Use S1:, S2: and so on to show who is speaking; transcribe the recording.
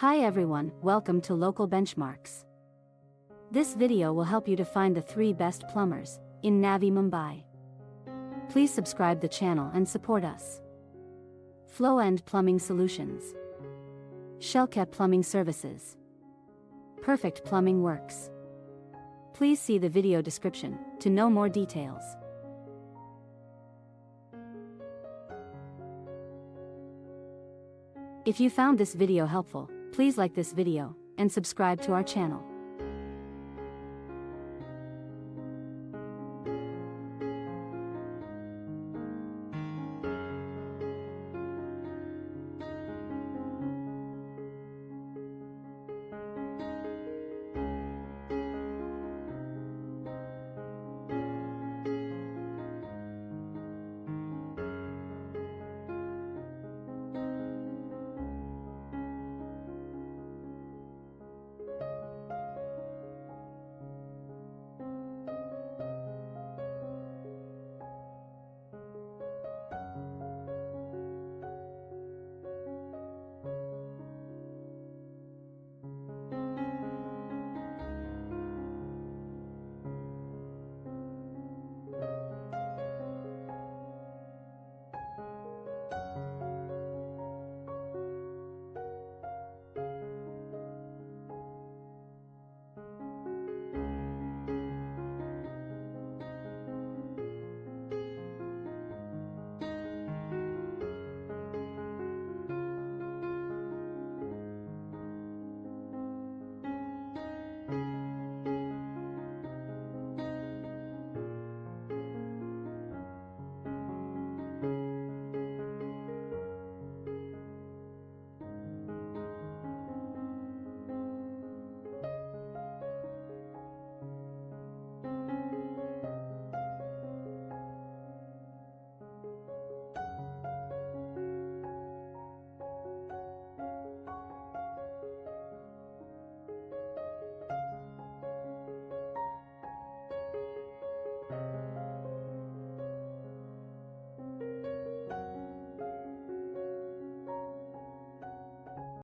S1: Hi everyone, welcome to Local Benchmarks. This video will help you to find the 3 best plumbers in Navi Mumbai. Please subscribe the channel and support us. Floend Plumbing Solutions. Shelke Plumbing Services. Perfect Plumbing Works. Please see the video description to know more details. If you found this video helpful, please like this video and subscribe to our channel.